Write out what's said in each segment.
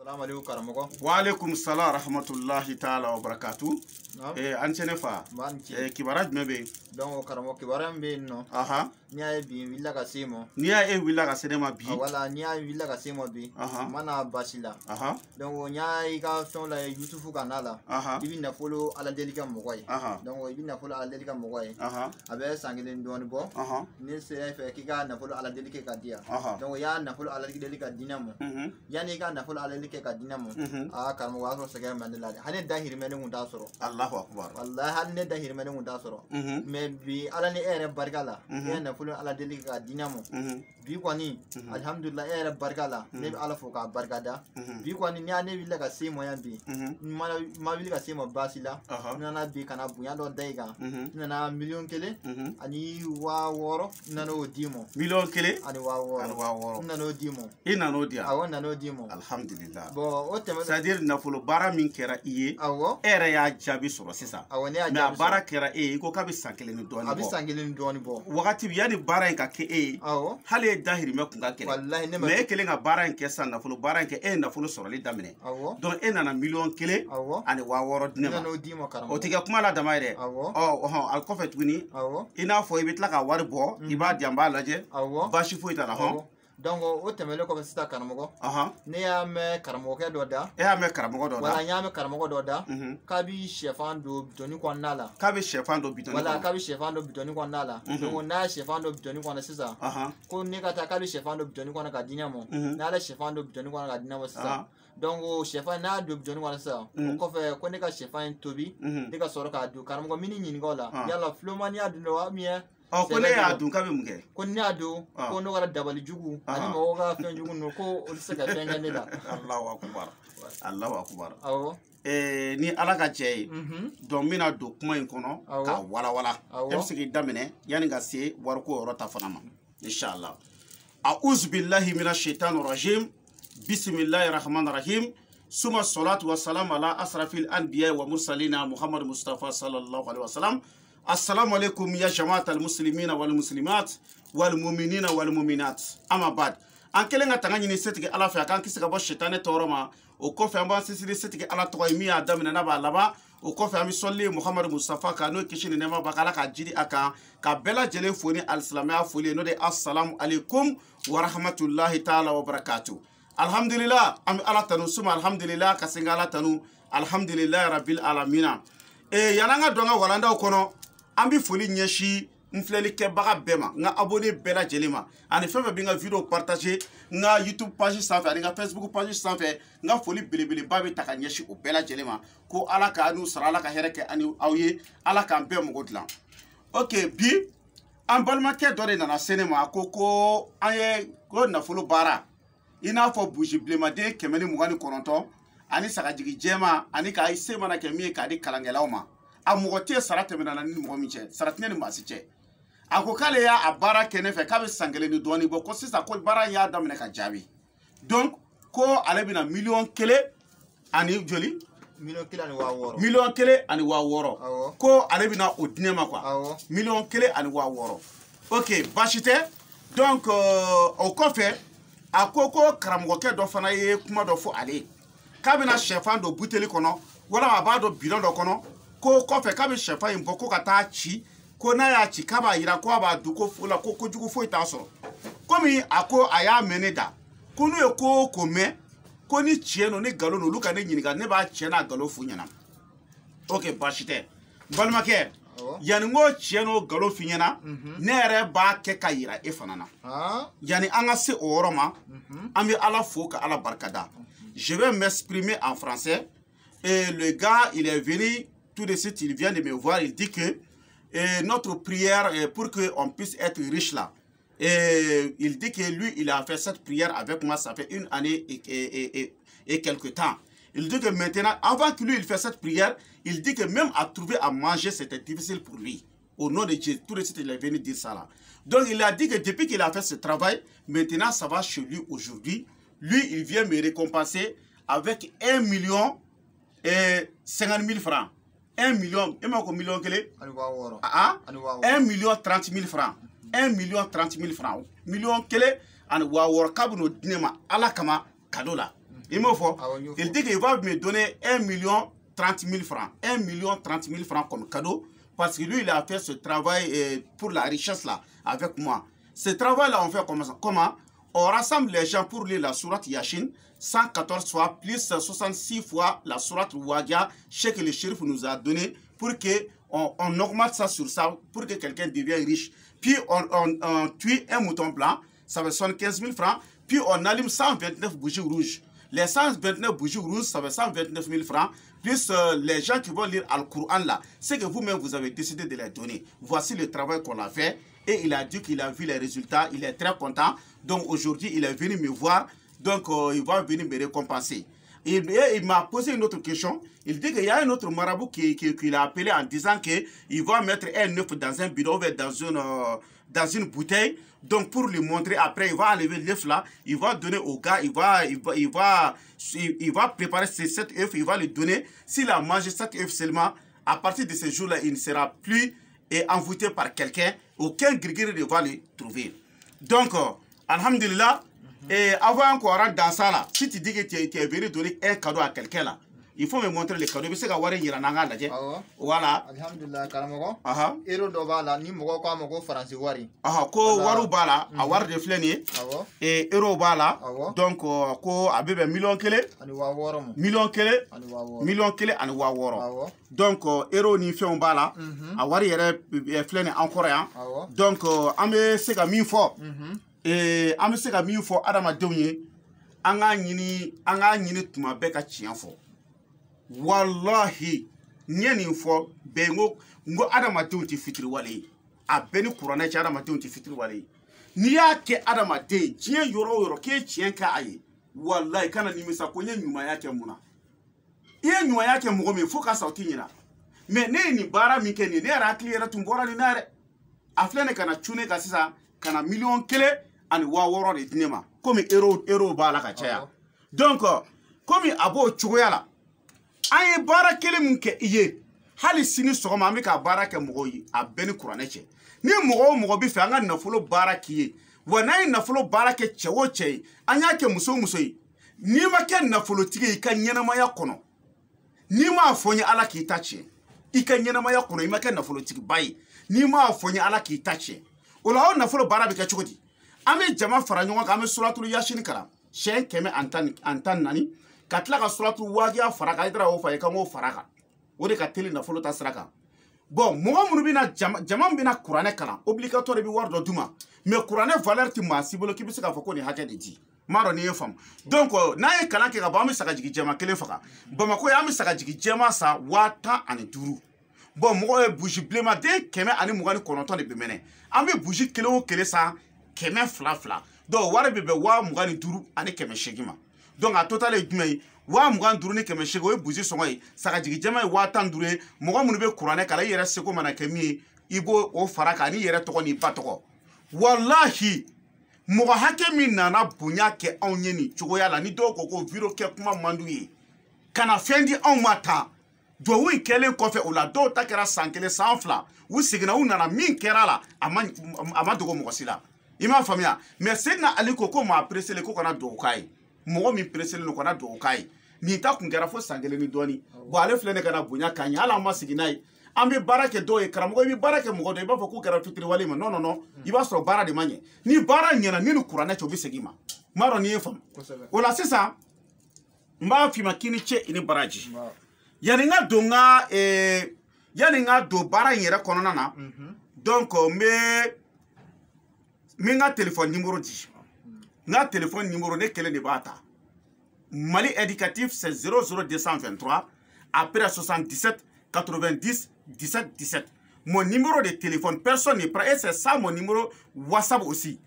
Salam alaikum karamoko. Wa alaikum salam rahmatullahi ta'ala wa barakatuh. An sene fa. Kibaraj mebe. Donc karamoko kibaraj mbe no. Aha. Niya bi willa ka semo. Niya willa ka sema bi. Wala niya willa ka semo bi. Mana basila. Aha. Donc niya ka son la YouTube kanala. Ibi na follow ala delika mokoy. Donc ibi na follow ala delika mokoy. Abe sangelen doni bo. Ni se fe kika na follow ala delika ka dia. Donc ya na follow ala delika dinamo. Yani ka na follow ala delika ka dinamo. Karamoko waso sege mandela. Hane dahir mele ngunta soro. Allahu akbar. Wallahi hane dahir mele ngunta soro. Me bi ala ni ere barkala. Ya na follow ala delika dinamo. Bi kwani alhamdulillah ere barkala. Ne bi ala foka barkada. Bi kwani ni ane willa ka semo yambi. Ma willa ka semo basila. Nana bi kana bunya do daiga. Nana million kele ani wa woro nana odimo. Million kele ani wa woro. Nana odimo. Ina no dia. Awo nana odimo. Alhamdulillah. Bo o tema c'est-à-dire nafolo bara min kera iye. Awo. Ere ya jabi soro sisa. Awo ne ya jabi. Mais bara kera ko kabi sankele ni doni bo. Abi sankele ni doni bo. Wakati yani bara en ka ke Awo. Hale dahiri me kunga kele. Wallahi ne mais kele nga bara en ke san nafolo bara en ke nafolo soro li damine. Awo. Donc nana million kele. Awo. Ani wa woro dinema. Nana odimo karamo. O tiga kuma la damaire. Awo. Al kofet wini. Awo. Ina fo ibitla ka wari bo. Iba diamba laje. Awo. Bashi fo itala ho. Donc o temele ko sita karamoko. Ne ya me karamoko ke doda. E ya me karamoko doda. Wala nya me karamoko doda. Kabi chefan do bitoni ko nala. Kabi chefan do bitoni. Wala kabi chefan do bitoni ko nala. Donc na chefan do bitoni ko na sisa. Ko ne ka ta kabi chefan do bitoni ko na ka dinamo. Na la chefan do bitoni ko na ka dinamo sisa. Donc o chefan na do bitoni ko na sisa. Ko fe ko ne ka chefan tobi. Ne ka soro ka do karamoko mini nyini gola. Yalla flomani adu wa miye. Ko ne ya dun kabe muke ko ne adu ko no wala dabali jugu ani mo ga fen jugu no ko ol se ka fen ngane la Allahu akbar Allahu akbar awo ni ala ka cey don mina do kuma in kono ka wala wala e sigi damine yani ga se war ko rota fanama inshallah a'udhu billahi minash shaitanir rajim bismillahir rahmanir rahim summa salatu wassalamu ala asrafil anbiya wa mursalina muhammad mustafa sallallahu alaihi wasallam. Assalamu alaikum ya jama'at al-muslimina wal muslimat wal mu'minina wal mu'minat. Ama bad. An kelen ka tanga nyini setike ala fa kan kisi ka bo shetane toroma o ko fe amba sisiri setike ala to mi adam na ba laba o ko fe ami solli muhammad mustafa ka no kishini ne ma bakala ka jidi aka ka bela jele foni al-islamia foli no de assalamu alaikum wa rahmatullahi ta'ala wa barakatuh. Alhamdulillah am ala tanu suma alhamdulillah ka singala tanu alhamdulillah rabbil alamin. Yananga donga walanda kono ambi foli nyeshi mfleli ke baga bema nga abonné bela jelima ani fefe bi nga video partager nga YouTube page sanfɛ ani nga Facebook page sanfɛ nga foli belebele ba be ta ka nyeshi o bela jelima ko ala ka anu sara ala ka hereke ani awye ala ka be mogo dilan. OK bi an balmakɛ dɔ de nana senema ko aye ko nafolo bara ina fɔ bougie blemaden 129 ani sagajigi jema ani ka ay semana ke mi ka di kalangelaw ma a mogote sarate mena ni mo mi che saratne ni masi che ako kale ya abara kene fe ka be sangele ni doni bo ko sisa ko bara ya damne ka jabi donc ko ale bina million kele ani joli million kele ani wa woro million kele ani wa woro ko ale bina o dinema quoi million kele ani wa woro. OK bashite donc o ko fe akoko karamogo ke do fana ye kuma do fo ale kabina chefan do buteli kono wala aba do bidon do kono ko kofe kabi chefan imbo ko kata chi ko na ya chi kaba ira ko aba du ko fola ko jugu fo ita so komi ako aya meneda kunu e ko kome ko ni chieno ni galo no luka ne nyiniga ne ba chiena galo fu nyana. OK bashite balmake yani ngo chieno galo fu nyana ne re ba ke kayira e fanana yani anga se oroma ambi ala fo ka ala barkada. Je vais m'exprimer en français. Et le gars, il est venu, tout de suite, il vient de me voir, il dit que notre prière, pour qu'on puisse être riche là, et il dit que lui, il a fait cette prière avec moi, ça fait 1 année et quelques temps. Il dit que maintenant, avant que lui, il fasse cette prière, il dit que même à trouver à manger, c'était difficile pour lui. Au nom de Dieu, tout de suite, il est venu dire ça là. Donc, il a dit que depuis qu'il a fait ce travail, maintenant, ça va chez lui aujourd'hui. Lui, il vient me récompenser avec 1 million et 50 000 francs. 1 million, et moi, million quel 1 million 30 000 francs. 1 million 30 000 francs. Million quel an wawor kabuno dinema ala kama kadola. Il me faut. Il dit qu'il va me donner 1,30 000 francs. 1,30 000 francs comme cadeau. Parce que lui, il a fait ce travail pour la richesse là, avec moi. Ce travail-là, on fait comment? On rassemble les gens pour lire la sourate Yasin 114 fois, plus 66 fois la sourate Wadia, que le shérif nous a donné, pour qu'on augmente ça sur ça, pour que quelqu'un devienne riche. Puis on tue un mouton blanc, ça fait 75 000 francs. Puis on allume 129 bougies rouges. Les 129 bougies rouges, ça fait 129 000 francs. Plus les gens qui vont lire Al-Qur'an là, c'est que vous-même vous avez décidé de les donner. Voici le travail qu'on a fait. Et il a dit qu'il a vu les résultats. Il est très content. Donc aujourd'hui, il est venu me voir. Donc il va venir me récompenser. Il m'a posé une autre question. Il dit qu'il y a un autre marabout qu'il a appelé en disant qu'il va mettre un œuf dans un bidon, dans une bouteille. Donc pour lui montrer, après il va enlever l'œuf là, il va donner au gars, il va préparer cet œuf, il va lui donner. S'il a mangé cet œuf seulement, à partir de ce jour-là, il ne sera plus envoûté par quelqu'un. Aucun grigri ne va le trouver. Donc, alhamdulillah, et avant qu'on rentre dans ça là, si tu dis que tu es venu donner un cadeau à quelqu'un là, il faut me montrer le cadeau. Voilà. Alhamdulillah, karamogo. Ero do bala ni mogo ko mogo faransi wari. Ko waru bala, a war de fleni. Et ero bala. Donc ko abebe million kele. Ani wa woro mo. Million kele. Ani wa woro. Million kele ani wa woro. Donc ero ni fe on bala. A wari yere fleni encore hein. Donc ambe se ka min fo. Et ambe se ka min fo adama dewye. Anga nyini tuma be ka tian fo. Wallahi nyeni fo bengo ngo adamadenw ti fitiri wale a beni kurana ci adamadenw ti fitiri wale ni ya ke adamaden tiɲɛ yɔrɔ yɔrɔ ke tiɲɛ ka aye wallahi kana nimisa ko nye ɲumanya kɛ muna i ye ɲumanya kɛ mɔgɔ min fo ka sa o ti ɲina mais ne ye nin baara min kɛ nin ne yɛrɛ hakili yɛrɛ tun bɔra nin na yɛrɛ a filɛ ne kana cune ka sisan kana miliyɔn 1,600,000 de di ne ma komi euro b'a la ka caya donc komi a b'o cogoya la an ye baara kelen mun kɛ i ye hali sini sɔgɔma an bɛ ka baara kɛ mɔgɔw ye a bɛɛ ni kuranɛ cɛ ni mɔgɔ o mɔgɔ bɛ fɛ an ka nafolo baara k'i ye wa n'an ye nafolo baara kɛ cɛ o cɛ ye an y'a kɛ muso o muso ye n'i ma kɛ nafolotigi ye i ka ɲɛnamaya kɔnɔ n'i m'a fɔ n ye ala k'i ta tiɲɛ i ka ɲɛnamaya kɔnɔ i ma kɛ nafolotigiba ye n'i m'a fɔ n ye ala k'i ta tiɲɛ o la o nafolo baara bɛ kɛ cogo di an bɛ jama fara ɲɔgɔn kan an bɛ suratul yasin kalan siyɛn 114 ka tila ka suratu wagiya fara kan i taara o fa i kan k'o fara kan o de ka teli nafolo ta sira kan bon mɔgɔ minnu bɛna jama min bɛna kuranɛ kalan obligatoire bɛ wari dɔ d'u ma mais kuranɛ valeur tɛ maa si bolo k'i bɛ se k'a fɔ ko nin hakɛ de di m'a dɔn n'i ye faamu donc n'an ye kalan kɛ ka ban an bɛ sagajigi jɛma kelen faga Bamako an bɛ sagajigi jɛma san 15,000 bon mɔgɔ ye buji bilenmaden 129 de bɛ mɛnɛ an bɛ buji kelen o kelen san 200 donc wari bɛ bɛn 25,000 ani 800 ma donc a total ye jumɛn ye 25,000 ni 800 o ye buji sɔngɔ ye sagajigi jɛma ye 15,000 ye mɔgɔ minnu bɛ kuranɛ kalan i yɛrɛ seko mana kɛ min ye i b'o o fara kan n'i yɛrɛ tɔgɔ n'i ba tɔgɔ wallahi mɔgɔ hakɛ min nana bonya kɛ anw ye nin cogoya la ni dɔw ko ko video kɛ kuma man d'u ye kana fɛn di anw ma tan duwawu in kɛlen kɔfɛ o la dɔw ta kɛra san 1 san 2 u seginna u nana min kɛra la a ma dogo mɔgɔ si la i m'a faamuya mais Seydina Ali ko maa presele ko kana duwawu k'a ye mɔgɔ min presele no kana duwawu k'a ye nin ta kun kɛra fo san 1 ni dɔɔni bon ale filɛ ne kana bonya k'a ɲɛ hali an ma sigi n'a ye an bɛ baara kɛ dɔw ye karamɔgɔ i bɛ baara kɛ mɔgɔ dɔ i b'a fɔ k'u kɛra fitiriwale ma non i b'a sɔrɔ baara de ma ɲɛ ni baara ɲɛna ni kuranɛ cɛ o bɛ segin ma m'a dɔn n'i ye faamu o la sisan n b'a f'i ma k'i ni ce i ni baraji yanni n ka don baara in yɛrɛ kɔnɔna na donc n bɛ n ka téléphone numéro di n ka téléphone numéro ne kelen de b'a ta Mali éducatif c'est 00223 après 77 90 17 17. Mon numéro de téléphone, personne ne prend. Et c'est ça mon numéro WhatsApp aussi.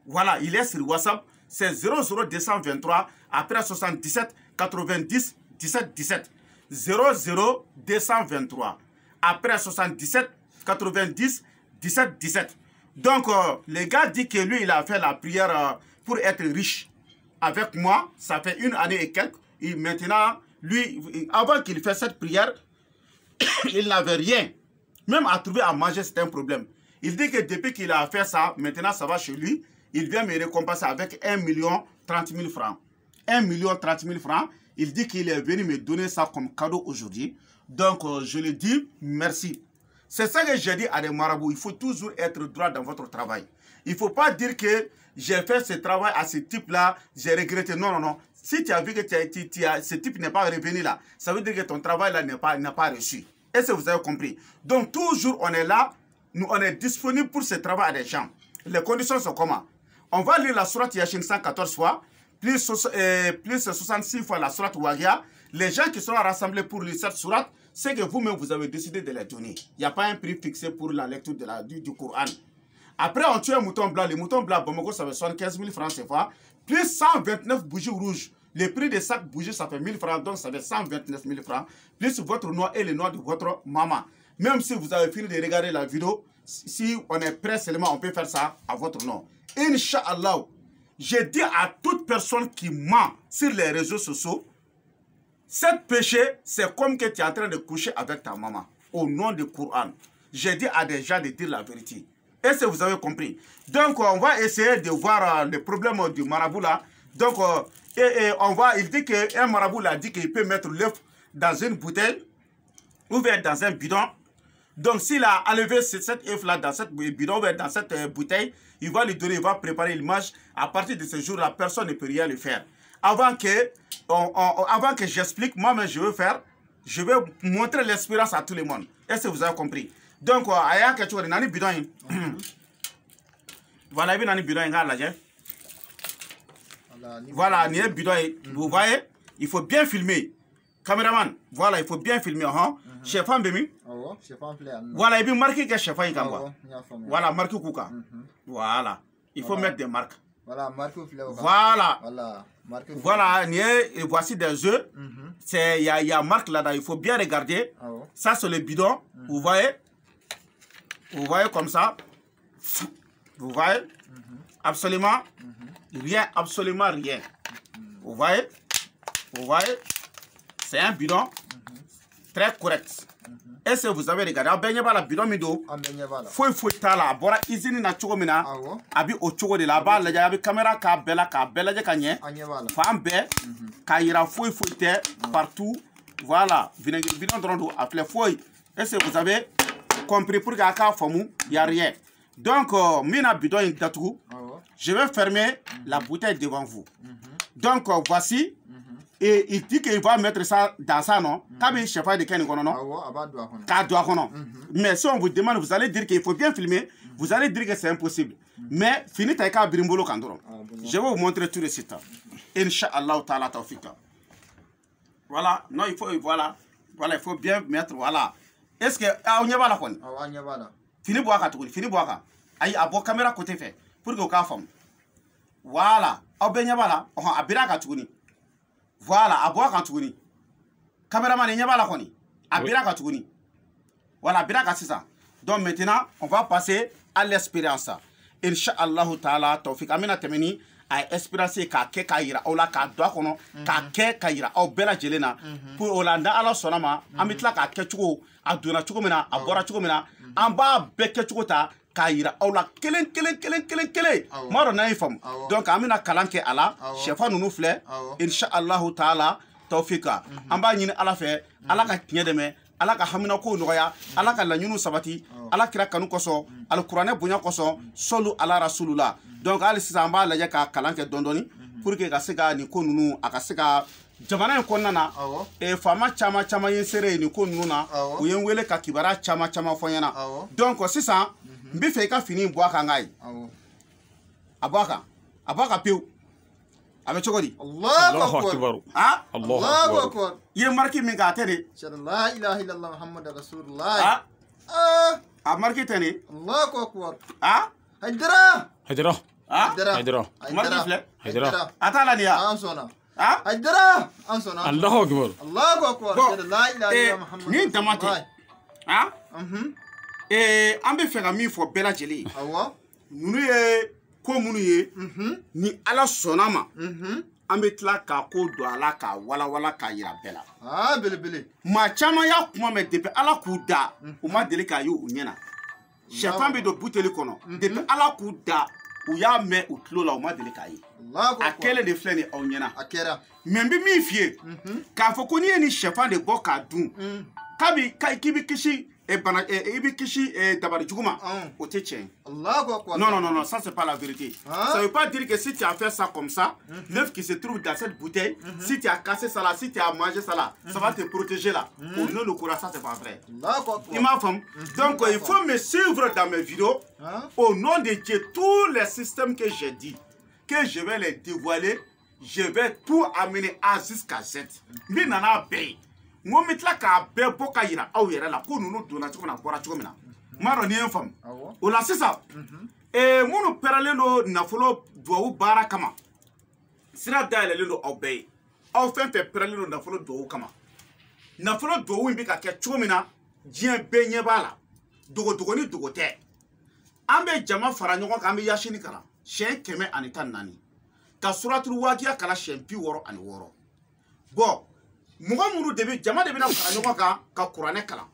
Voilà, il est sur WhatsApp. C'est 00223 après 77 90 17 17. 00223 après 77 90 17 17. Donc, le gars dit que lui, il a fait la prière pour être riche. Avec moi, ça fait 1 année et quelques. Et maintenant, lui, avant qu'il fasse cette prière, il n'avait rien. Même à trouver à manger, c'est un problème. Il dit que depuis qu'il a fait ça, maintenant ça va chez lui. Il vient me récompenser avec 1,30,000 francs. 1 30 000 francs. Il dit qu'il est venu me donner ça comme cadeau aujourd'hui. Donc, je lui dis merci. C'est ça que j'ai dit à des marabouts. Il faut toujours être droit dans votre travail. Il ne faut pas dire que j'ai fait ce travail à ce type-là, j'ai regretté. Non, non, non. Si tu as vu que ce type n'est pas revenu là, ça veut dire que ton travail là n'a pas reçu. Est-ce que vous avez compris? Donc, toujours, on est là, nous, on est disponible pour ce travail à des gens. Les conditions sont comment? On va lire la sourate Yashin 114 fois, plus 66 fois la sourate Wagia. Les gens qui sont rassemblés pour lire cette sourate, c'est que vous-même, vous avez décidé de les donner. Il n'y a pas un prix fixé pour la lecture du Coran. Après, on tue un mouton blanc. Le mouton blanc, Bamako, ça fait 75 000 francs CFA, plus 129 bougies rouges. Le prix de chaque bougie, ça fait 1000 francs, donc ça fait 129 000 francs, plus votre noix et le noix de votre maman. Même si vous avez fini de regarder la vidéo, si on est prêt seulement, on peut faire ça à votre nom. Inch'Allah, je dis à toute personne qui ment sur les réseaux sociaux, cette péché, c'est comme que tu es en train de coucher avec ta maman. Au nom du Coran, j'ai dit à des gens de dire la vérité. Est-ce que vous avez compris? Donc, on va essayer de voir le problème du marabout là. Donc, il dit qu'un marabout l'a dit qu'il peut mettre l'œuf dans une bouteille ou bien dans un bidon. Donc, s'il a enlevé cet œuf là dans cette bidon ou bien dans cette bouteille, il va lui donner, il va préparer l'image. À partir de ce jour-là, personne ne peut rien le faire. Avant que j'explique, moi-même je vais montrer l'expérience à tout le monde. Est-ce que vous avez compris? Donc, il y a quelque chose, il y a un bidon. Voilà, il y a un bidon. Voilà, il y a un bidon. Vous voyez, il faut bien filmer. Caméraman, voilà, il faut bien filmer. Chefan Bemi. Voilà, il y a marqué que Chefan Kamba. Voilà, marqué Kouka. Voilà, il faut mettre des marques. Voilà, marqué. Voilà. Voilà, voici des œufs. Il y a marque là-dedans, il faut bien regarder. Ça, c'est le bidon. Vous voyez? Vous voyez comme ça? Vous voyez? Absolument rien, absolument rien. Vous voyez? Vous voyez? C'est un bidon très correct. Est-ce que vous avez regardé? La bidon mido. Faut la bora izini na chogo mina. Abi o chogo de la ba la abi caméra ka bela je kanye. Fam be ka ira faut te partout. Voilà, bidon drondo appelé faut. Est-ce que vous avez compris pour ka famu? Y a rien. Donc mina bidon indatu. Je vais fermer la bouteille devant vous. Donc voici. Et il dit qu'il va mettre ça dans ça, non? Mais si on vous demande, vous allez dire qu'il faut bien filmer, vous allez dire que c'est impossible. Mais finit avec un brimbolo kandoro. Je vais vous montrer tout de suite. Inch'Allah ta'ala tawfika. Voilà, non, il faut, voilà, il faut bien mettre, voilà. Est-ce que, on y va là, quoi? Fini boire, fini boire. Aïe, à boire caméra côté fait, pour que vous femme. Voilà, on ben y va là, on a bien à tourner. Voilà, à boire quand tu connais. Caméraman, il n'y a pas la connaît. À bien quand tu connais. Voilà, bien quand c'est ça. Donc maintenant, on va passer à l'expérience. Inch'Allah ta'ala, tawfik amina temeni, à expérience ka ke kaira, ola ka doa kono, ka ke kaira, au bela jelena, pour Olanda ala sonama, amitla ka ke chuko, a dona chuko mena, a bora chuko mena, amba beke chuko ta, kaira, ola kelen. Maro na infam. Donc amina kalanke ala, chefa nunu fle, Inch'Allah ta'ala, tawfika. Amba nyine ala fe, ala ka kinyedeme, ala ka hamina ko noya, ala ka lanyunu sabati, ala kira kanu koso, al Qur'ane bunya koso, solu ala rasulullah. Donc ali sisamba la ka kalanke dondoni pour que ka sega ni ko nunu aka sega jamana ko nana e fama chama yesere ni ko nunu na o yen wele ka kibara chama fonyana. Donc sisan mbi fe ka fini bo aka ngai abaka peu abe chogodi Allahu akbar. Allahu akbar. Ye marki mi ga tede la ilaha illallah muhammadur rasulullah. Marki tene Allahu akbar. Hajdara. Marki fle. Hajdara. Atala dia. Ansona. Hajdara. Ansona. Allahu akbar. Allahu akbar. La ilaha illallah muhammadur ni tamate. Ambe fera mi fo bela jeli. Nunu ye ko munu ye ni ala sonama ambe tla ka ko do ala ka wala ka yira bela bele ma chama ya kuma me depuis ala ku da o ma deli ka yo unyena chefan be do buteli kono depuis ala ku da u y'a mɛn u tulo la u ma deli k'a ye a kɛlen de filɛ nin aw ɲɛna mɛ n bɛ min f'i ye k'a fɔ ko n'i ye nin sɛfan de bɔ k'a dun k'i bɛ kisi i bɛ kisi dabali jugu ma o tɛ tiɲɛ non ça c'est pas la vérité ça veut pas dire que si tu as fait ça comme ça l'œuf qui se trouve dans cette bouteille si tu as cassé ça là si tu as mangé ça là ça va te protéger là au nom de Coran ça c'est pas vrai il m'a fait donc il faut me suivre dans mes vidéos au nom de Dieu tous les systèmes que j'ai dit que je vais les dévoiler je vais tout amener A jusqu'à Z min nana bɛɛ ngo mitla ka bɛɛ bɔ ka yira aw yɛrɛ la ko nunu donna cogo min na bɔra cogo min na ma dɔn ni ye n faamu o la sisan minnu pɛrɛlen don nafolo duwawu baara kama sira dayɛlɛlen don aw bɛɛ ye aw fɛn fɛn pɛrɛlen don nafolo duwawu kama nafolo duwawu in bɛ ka kɛ cogo min na diɲɛ bɛɛ ɲɛ b'a la dogo ni dogo tɛ an bɛ jama fara ɲɔgɔn kan an bɛ yasini kalan siɲɛ 114 ka suratul waqiya kalan siɲɛ 66 bon mɔgɔ minnu de bɛ jama de bɛna fara ɲɔgɔn kan ka kuranɛ kalan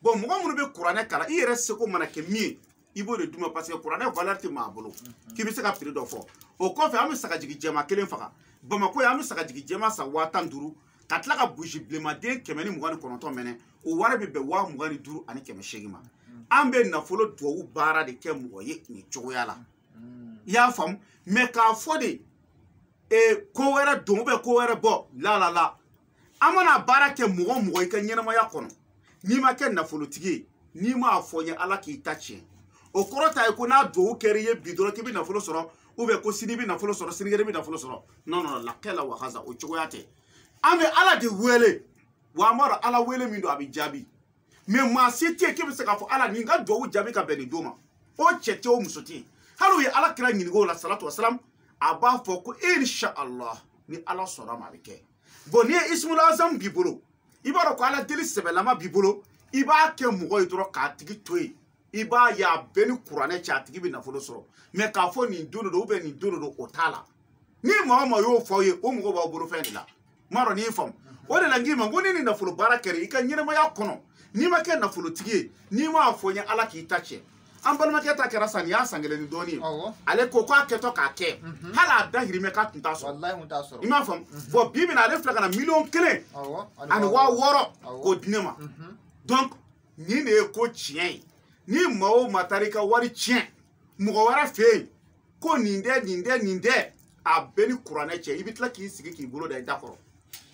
bon mɔgɔ minnu bɛ kuranɛ kalan i yɛrɛ seko mana kɛ min ye i b'o de d'u ma parce que kuranɛ valeur tɛ maa bolo k'i bɛ se ka prix dɔ fɔ o kɔfɛ an bɛ sagajigi jɛma kelen faga Bamako an bɛ sagajigi jɛma san 50,000 ka tila ka burusi bilenmaden 129 minɛ o wari bɛ bɛn 25,000 ani 800 ma an bɛ nafolo duwawu baara de kɛ mɔgɔ ye nin cogoya la i y'a faamu mais k'a fɔ de ko wɛrɛ don ko wɛrɛ bɔ la an mana baara kɛ mɔgɔ i ka ɲɛnamaya kɔnɔ n'i ma kɛ nafolotigi ye n'i ma fɔ ɲɛ ala k'i ta tiɲɛ o kɔrɔ ta ye ko n'a duwawu kɛra i ye bi dɔrɔn k'i bɛ nafolo sɔrɔ ou bien ko sini bɛ nafolo sɔrɔ sinikɛnɛ bɛ nafolo sɔrɔ non lakɛla wa haza o cogoya tɛ an bɛ ala de wele wa an b'a dɔn ala wele min don a bɛ jaabi mais maa si tɛ yen k'i bɛ se k'a fɔ ala nin ka duwawu jaabi ka bɛn nin don ma o cɛ tɛ o muso tɛ yen hali u ye ala kira ɲininka o la salatu wa salam a b'a fɔ ko inshallah ni ala sɔnna ma a bɛ kɛ bon ni ye ismul azam b'i bolo i b'a dɔn ko ala deli sɛbɛlama b'i bolo i b'a kɛ mɔgɔ ye dɔrɔn k'a tigi to yen i b'a ye a bɛɛ ni kuranɛ cɛ a tigi bɛ nafolo sɔrɔ mais k'a fɔ nin don don nin don don o t'a la ni maa o maa y'o fɔ aw ye o mɔgɔ b'aw bolo fɛn de la m'a dɔn n'i ye faamu o de la n k'i ma ko ni nin nafolo baara kɛra i ka ɲɛnamaya kɔnɔ n'i ma kɛ nafolotigi ye n'i m'a fɔ n ye ala k'i ta tiɲɛ an balimakɛ ta kɛra sa nin y'a san 1 ni dɔɔnin ye ale ko k'a kɛtɔ k'a kɛ hali a dahirimɛ k'a tun t'a sɔrɔ i m'a faamu bon bi na ale filɛ ka na 1,000,000 ani 600 k'o di ne ma donc nin de ye ko tiɲɛ ye ni maa o maa taara i ka wari tiɲɛ mɔgɔ wɛrɛ fɛ yen ko nin dɛ a bɛɛ ni kuranɛ cɛ i bɛ tila k'i sigi k'i bolo da i da kɔrɔ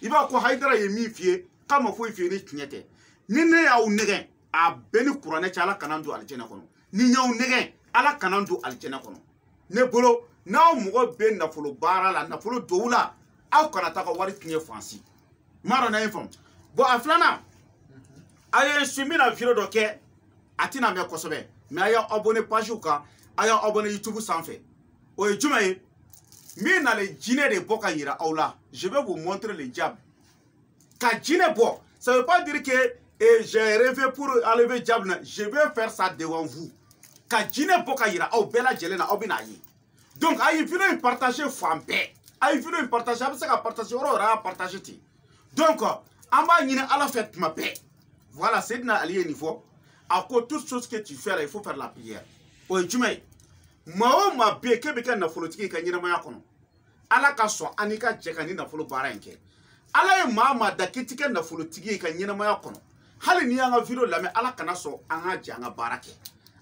i b'a ko Hayidara ye min f'i ye k'a ma foyi f'i ye ni tiɲɛ tɛ ni ne y'aw nɛgɛn a bɛɛ ni kuranɛ cɛ ala kana don alijɛnɛ kɔnɔ ni y'aw nɛgɛn ala kana don alijɛnɛ kɔnɔ ne bolo n'aw mɔgɔ bɛ nafolo baara la nafolo dowu la aw kana taa ka wari tiɲɛ fansi m'a dɔn n'a ye faamu bon a filanan a ye su min na video dɔ kɛ a tɛna mɛn kosɛbɛ mais a y'a abonné page kan a y'a abonné YouTube sanfɛ o ye jumɛn ye min nalen jinɛ de bɔ ka yira aw la je vais vous montrer le diable ka jinɛ bɔ ça veut pas dire que j'ai rêvé pour enlever diable je vais faire ça devant vous ka jinɛ bɔ ka yira aw bɛɛ lajɛlen na aw bɛ n'a ye donc a ye video in partager fan bɛɛ a ye video in partager a bɛ se ka partager yɔrɔ yɛrɛ y'a partager ten donc an b'a ɲini ala fɛ tuma bɛɛ voilà Seydina Ali ye nin fɔ a ko toute chose que tu fais là il faut faire la prière o ye jumɛn ye maa o maa bɛ yen k'e bɛ kɛ nafolotigi ye i ka ɲɛnamaya kɔnɔ ala ka sɔn an n'i ka jɛ ka ni nafolo baara in kɛ ala ye maa maa da k'i ti kɛ nafolotigi ye i ka ɲɛnamaya kɔnɔ hali n'i y'an ka video lamɛn ala kana sɔn an ka jɛ an ka baara kɛ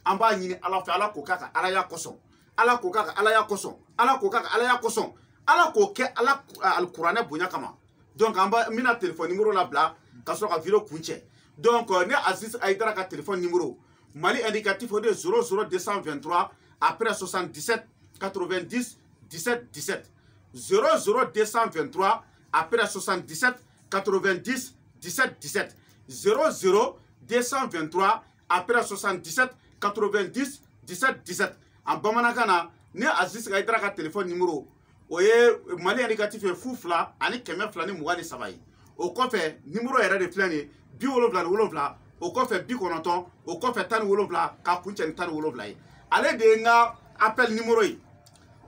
an b'a ɲini ala fɛ ala k'o k'a ka alaya kosɔn ala k'o k'a ka alaya kosɔn ala k'o k'a ka alaya kosɔn ala k'o kɛ ala alikuranɛ bonya kama donc an bɛna téléphone numéro labila ka sɔrɔ ka video kuncɛ donc ne Aziz Hayidara ka téléphone numéro Mali indicatif o de 00223 après 77 90 17 17 00223 après 77 90 17 17 00223 après 77 90 17 17 en bamanankan na ne Aziz Hayidara ka téléphone numéro o ye Mali indicatif ye 0 ani 223 ye o kɔfɛ numéro yɛrɛ de filɛ nin ye 77 o kɔfɛ 90 o kɔfɛ 17 ka kuncɛ ni 17 ye ale de ye n ka appel numéro ye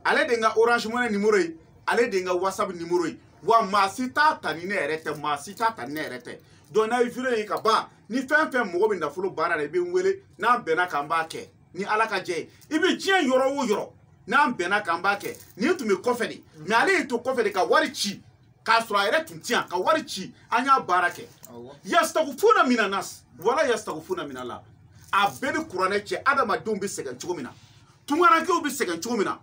ale de ye n ka Orange Money numéro ye ale de ye n ka WhatsApp numéro ye wa maa si t'a ta ni ne yɛrɛ tɛ maa si t'a ta ni ne yɛrɛ tɛ donc n'a ye video ye ka ban ni fɛn fɛn mɔgɔ bɛ nafolo baara la i bɛ n wele n'an bɛnna kan b'a kɛ ni ala ka jɛ ye i bɛ diɲɛ yɔrɔ o yɔrɔ n'an bɛnna kan b'a kɛ nin tun bɛ kɔfɛ de mais ale y'i to kɔfɛ de ka wari ci k'a sɔrɔ a yɛrɛ tun ti yan ka wari ci an y'a baara kɛ yastagfuna mina nas wala yastagfuna mina la a bɛɛ ni kuranɛ cɛ adamadenw bɛ sɛgɛn cogo min na tungarankew bɛ sɛgɛn cogo min na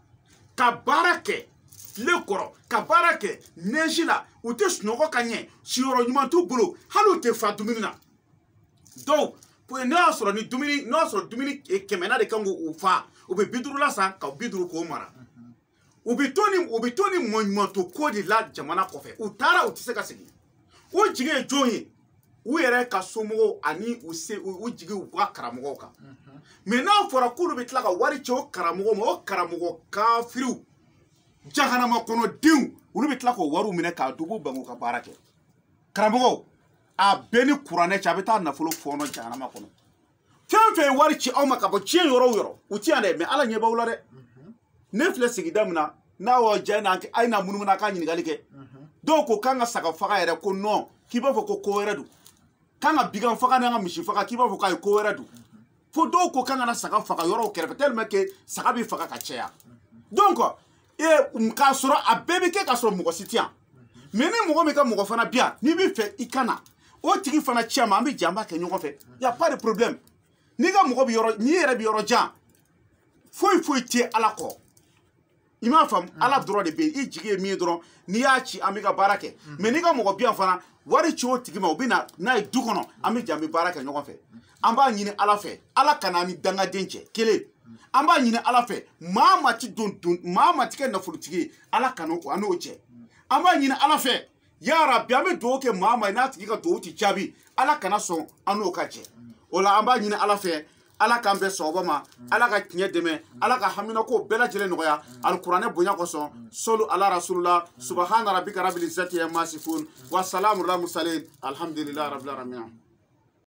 ka baara kɛ tile kɔrɔ ka baara kɛ neji la u tɛ sunɔgɔ ka ɲɛ siyɔrɔ ɲuman t'u bolo hali u tɛ fa dumuni na donc n'o y'a sɔrɔ ni dumuni n'o y'a sɔrɔ dumuni 100 de kan k'u fa u bɛ 50 la san ka 50 k'o mara u bɛ to ni mɔɲumanto ko de la jamana kɔfɛ u taara u tɛ se ka segin o jigi ye jɔn ye u yɛrɛ ka somɔgɔw ani u jigi u ka karamɔgɔw kan mais n'a fɔra k'olu bɛ tila ka wari cɛ o karamɔgɔ ma o karamɔgɔ kafiriw jahanama kɔnɔ denw olu bɛ tila k'o wariw minɛ k'a dugu bangu ka baara kɛ karamɔgɔw a bɛɛ ni kuranɛ cɛ a bɛ taa nafolo fɔɔnɔ jahanama kɔnɔ fɛn fɛn ye wari ci aw ma ka bɔ diɲɛ yɔrɔ o yɔrɔ u ti yan dɛ mais ala ɲɛ b'aw la dɛ ne filɛ sigida min na n'a y'aw diya a ye na munumunu a ka ɲininkali kɛ dɔw ko k'an ka saga faga yɛrɛ ko non k'i b'a fɔ ko wɛrɛ don k'an ka bigan faga n'an ka misi faga k'i b'a fɔ k'a ye ko wɛrɛ don fo dɔw ko k'an ka na saga faga yɔrɔw kɛrɛfɛ tellement que saga bɛ faga ka caya donc k'a sɔrɔ a bɛɛ bɛ kɛ k'a sɔrɔ mɔgɔ si tɛ yan mais ni mɔgɔ min ka mɔgɔ fana bi yan n'i bɛ fɛ i ka na o tigi fana ci a ma an bɛ jɛ an b'a kɛ ɲɔgɔn fɛ y a pas de problème n'i ka mɔgɔ bɛ yɔrɔ n'i yɛrɛ bɛ yɔrɔ jan foyi tɛ ala kɔ i m'a faamu ala dɔrɔn de bɛ yen i jigi ye min ye dɔrɔn n'i y'a ci an bɛ ka baara kɛ mais n'i ka mɔgɔ bi yan fana wari ci o tigi ma u bɛ na n'a ye du kɔnɔ an bɛ jɛ an bɛ baara kɛ ɲɔgɔn fɛ an b'a ɲini ala fɛ ala ka n'an ni dangaden cɛ kelen an b'a ɲini ala fɛ maa ma ti kɛ nafolotigi ye ala ka n'o cɛ an b'a ɲini ala fɛ yarabi an bɛ dugawu kɛ maa ma n'a tigi ka dugawu ti jaabi ala kana sɔn an n'o ka jɛ o la an b'a ɲini ala fɛ ala k'an bɛɛ sɔgɔba ma ala ka tiɲɛ dɛmɛ ala ka haminako bɛɛ lajɛlen nɔgɔya alikuranɛ bonya kosɔn solu ala rasulula subahana rabbika rabbil izzati amma yasifun wa salamun alal mursalin alhamdulillahi rabbil alamin